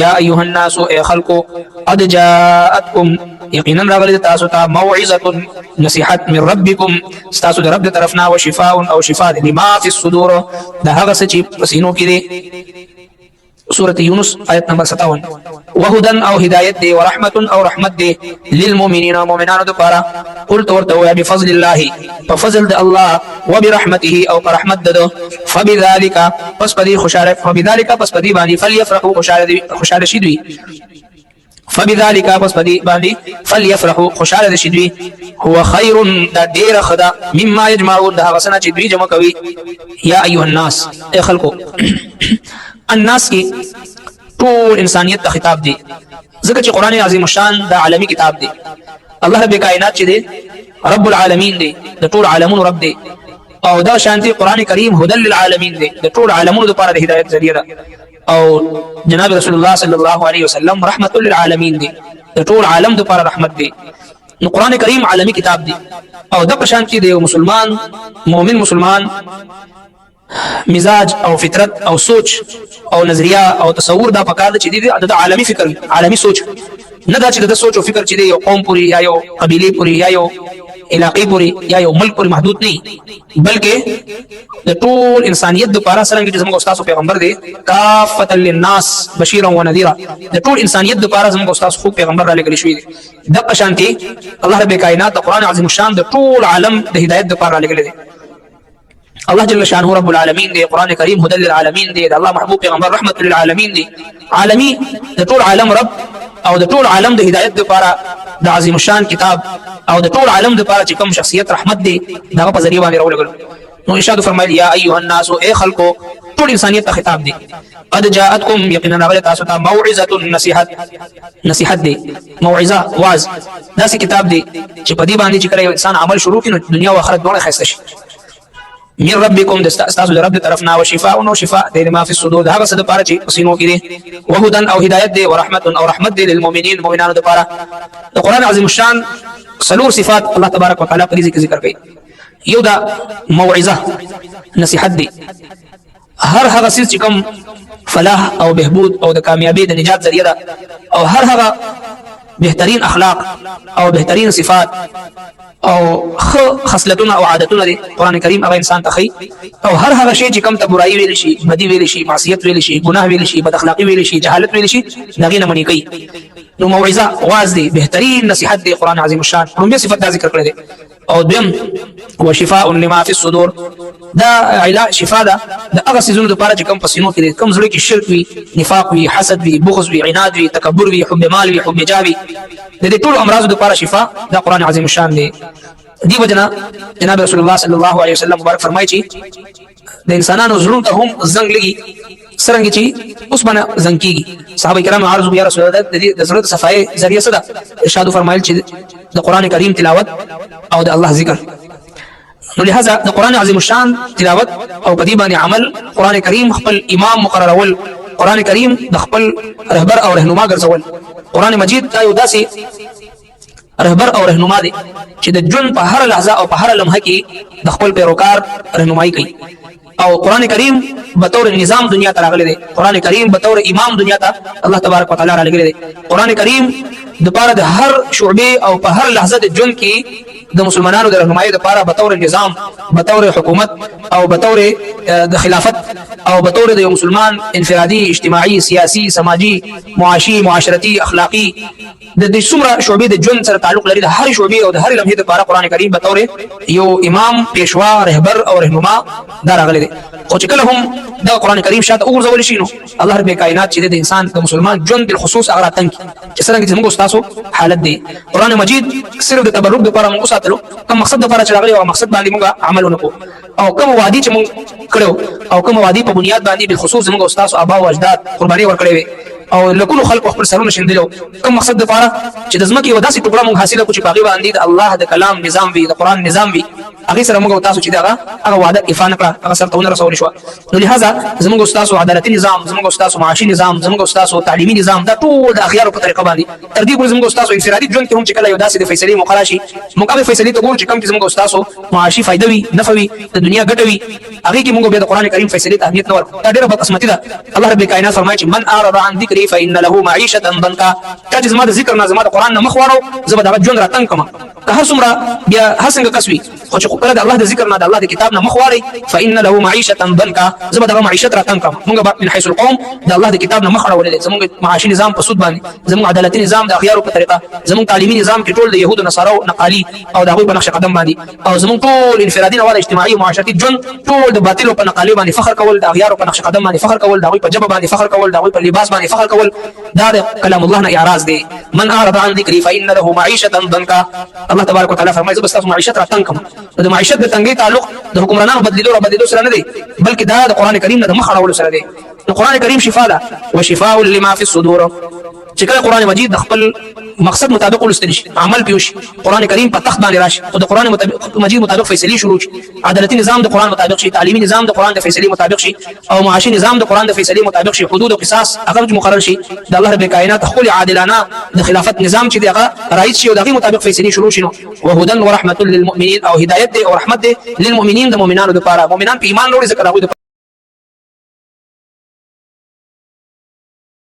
یا ایها الناس ای خلقو قد جاءتکم یقینا راغلی تاسو ته موعظه نصیحت من ربکم تاسو د رب طرفنا او شفاء او شفاء لما فی الصدور دا هغه څه چې پسینو کې دي. سورة یونس آیت نمبر 57. وهدن او هدایت دی ورحمت او رحمت دی للمؤمنین مؤمنانو دپاره. قلت ورته ویا بفضل الله ففضل د الله وبرحمته او برحمت ده فبذلك پس پدی خوشاله فبذلك پس پدی باندې فليفرحوا خوشاله شي دوی فبذلك پس پدی باندې فليفرحوا خوشاله شي دوی هو خير دا ډیر خدا مما يجمعون دا غسنه چې دوی جمع کوي. یا ایها الناس ای خلقو الناس کی ټول انسانیت ته خطاب دی ځکه چې قران عظیم الشان دا عالمی کتاب دی. الله رب کائنات چې دی رب العالمین دی د ټول عالمونو رب دی او دا شانتی قران کریم هدى للعالمین دی د ټول عالمونو لپاره د هدایت ذریعہ ده. او جناب رسول الله صلی الله علیه وسلم رحمت للعالمین دی د ټول عالم لپاره رحمت دی. نو قران کریم عالمی کتاب دی او د شانتی دی مسلمان مؤمن مسلمان مزاج او فطرت او سوچ او نظریه او تصور دا پکار چې دی د عالمی فکر عالمی سوچ نه دا چې د سوچ او فکر چې دی یو قوم پوری یا یو قبیله پوری یا یو علاقې پوری یا یو ملک پوری محدود نه بلکې د ټول انسانیت لپاره څنګه چې زموږ استاد پیغمبر دی کافه للناس بشیرا ونذیرا د ټول انسانیت لپاره زموږ استاد خو پیغمبر را لګل شوی دی. د شانتي الله رب کائنات د قران عظیم الشان د ټول عالم د هدایت لپاره را لګل دی. الله جل شانه رب العالمین دی قران کریم هدى للعالمین دی الله محبوب پیغمبر رحمت للعالمین دی عالمی د ټول عالم رب او د ټول عالم د هدایت لپاره د عظیم الشان کتاب او د ټول عالم لپاره چې کوم شخصیت رحمت دی دا په ذریعہ باندې راولګل. نو ارشاد فرمایي یا ایها الناس ای خلقو ټول انسانیت ته خطاب دی. قد جاءتکم یقینا راغلی تاسو ته موعظه نصیحت دی موعظه واعظ داسې کتاب دی چې په دې باندې چې کله یو انسان عمل شروع کړي نو دنیا او آخرت دواړه ښایسته شي. من ربکم استاسو رب طرفنا وشفاء او شفاء د ما فی الصدور هغه څه د پاره چې پسینو کې دي وهدن او هدایت دی ورحمت او رحمت دی للمؤمنین مؤمنانو لپاره. د قران عظیم الشان څلور صفات الله تبارک وتعالى په دې ذکر کوي. یو دا موعظه نصیحت دی هر هغه څه چې کوم فلاح او بهبود او د کامیابی د نجات ذریعہ ده او هر هغه بهترین اخلاق او بهترین صفات او خصلتونه او عادتونه دي قران کریم هغه انسان ته خي او هر هغه شی چې کوم ته برایي ویل شي بدی ویل شي معصیت ویل شي ګناه ویل شي بد اخلاقی ویل شي جهالت ویل شي دغه نه منی کوي. نو موعظه واعظ دی بهترین نصیحت دی قران عظیم الشان کومه صفت دا ذکر کړی دی. او دیم وشفاء لما في الصدور دا علاج شفاء ده د هغه سيزونو لپاره چې کوم پسینو کې کوم زړه کې شرک وي نفاق وي حسد وي بغض وي عناد وي تکبر وي حب مال وي حب جاه وي د دې ټول امراض لپاره شفاء دا قران عظیم الشان دی. دی وجنا جناب رسول الله صلی الله علیه وسلم مبارک فرمایي چې د انسانانو زړونو ته هم زنګ لګي سرنګ چې اوس باندې زنګ کیږي. صحابه کرام عرض یا رسول الله د دې زړه صفای ذریعہ څه ده ارشاد فرمایل چې د قران کریم تلاوت او د الله ذکر. نو لہذا د قران عظیم الشان تلاوت او په دې باندې عمل قران کریم خپل امام مقررول قران کریم د خپل رهبر او رهنما ګرځول. قران مجید دا یو داسې رهبر او رهنما دی چې د ژوند په هر لحظه او په هر لمحه کې د خپل پیروکار رهنمایي کوي. او قران کریم بطور نظام دنیا ته راغلی دی. قران کریم بطور امام دنیا ته الله تبارک وتعالى را لګلی دی. قران کریم د پاره د هر شعبه او په هر لحظه د ژوند کې د مسلمانانو د رهنمایي لپاره بطور نظام بطور حکومت او بطور د خلافت او بطور د یو مسلمان انفرادي اجتماعي سیاسي سماجي معاشي معاشرتي اخلاقي د دې څومره شعبې د ژوند سره تعلق لري د هر شعبې او د هر لمحې لپاره قران کریم بطور یو امام پیشوا رهبر او رهنما دا راغلی دی. خو چې کله هم دا قران کریم شاته وګرځول شي نو الله رب کائنات چې د انسان د مسلمان ژوند بالخصوص هغه تنګ چې څنګه چې موږ تاسو حالت دی. قران مجید صرف د تبرک لپاره موږ ساتلو کوم مقصد لپاره چې راغلی او مقصد باندې موږ عمل وکړو او کوم وادي چې موږ کړو او کوم وادي په بنیاد باندې بالخصوص موږ استاد ابا او اجداد قرباني ورکړي او لکونو خلق خپل سرونه شندلو کوم مقصد لپاره چې د ځمکې وداسي ټوکړه موږ حاصله کو چې باغی باندې د الله د کلام نظام وي د قران نظام وي هغه سره موږ تاسو چې هغه وعده افانه کړه هغه سره رسول شو. نو لہذا زموږ تاسو عدالتي نظام، زموږ تاسو معاشي نظام، زموږ تاسو تعلیمي نظام دا ټول د اخیارو په طریقه باندې تر دې پورې زموږ تاسو انفرادي ژوند کې هم چې کله یو داسې د فیصلې مقرره شي موږ هغه فیصلې ته ګورو چې کوم چې زموږ تاسو معاشي فائدہ وي، نفع وي، د دنیا ګټه وي، هغه کې موږ بیا د قران کریم فیصلې ته اهمیت نه ورکوو. دا ډېره بدقسمتي ده. الله رب الکائنات فرمایي چې من اعرض عن ذکری فإن له معیشة ضنکا. چې زما د ذکر نه، زما د قران نه مخ واړو، زه به دا ژوند راتنګ کما. که هر څومره بیا هر څنګه کس وي، خو چې خپل د الله د ذکر نه، د الله د کتاب نه مخ واړي، فإن له معیشة ضنکا، زه به دا معیشت راتنګ کما. موږ من حيث القوم د الله د کتاب نه مخ اړولې، زموږ معاشي نظام په سود باندې، زموږ عدالتي نظام د اخیارو په طریقه، زموږ تعلیمي نظام کې ټول د يهودو نصارو نقالي او د هغوی په نقش قدم باندې، او زموږ ټول انفرادي نوال اجتماعي او معاشرتي ژوند ټول د باطلو په نقالي باندې فخر کول، د اخیارو په نقش قدم باندې فخر کول، د هغوی په جبه باندې فخر کول، د هغوی په لباس باندې فخر کول، دا د کلام الله نه اعراض دی. من اعرض عن ذکری فإن له معیشة ضنکا. الله تبارک وتعالى فرمایي زه به ستاسو معیشت راتنګ کړم. د معیشت د تنګۍ تعلق د حکمرانانو بدلیدو سره نه دی، بلکې دا د قران کریم نه د مخ اړولو سره دی. القرآن کریم شفاء ده وشفاء لما في الصدور. چې کله قرآن مجید د خپل مقصد مطابق ولستل شي، عمل پیوش، قرآن کریم په تخت باندې راشي او د قرآن مجید مطابق فیصلې شروع شي، عدالتي نظام د قرآن مطابق شي، تعلیمي نظام د قرآن د فیصلې مطابق شي، او معاشي نظام د قرآن د فیصلې مطابق شي، حدود او قصاص هغه مقرر شي، د الله رب کائنات خپل عادلانه د خلافت نظام چې هغه رئیس شي او دغه مطابق فیصلې شروع شي. وهدى ورحمة للمؤمنين، او هدایت دی او رحمت دی للمؤمنین، د مؤمنانو لپاره. مؤمنان په ایمان لري ځکه هغه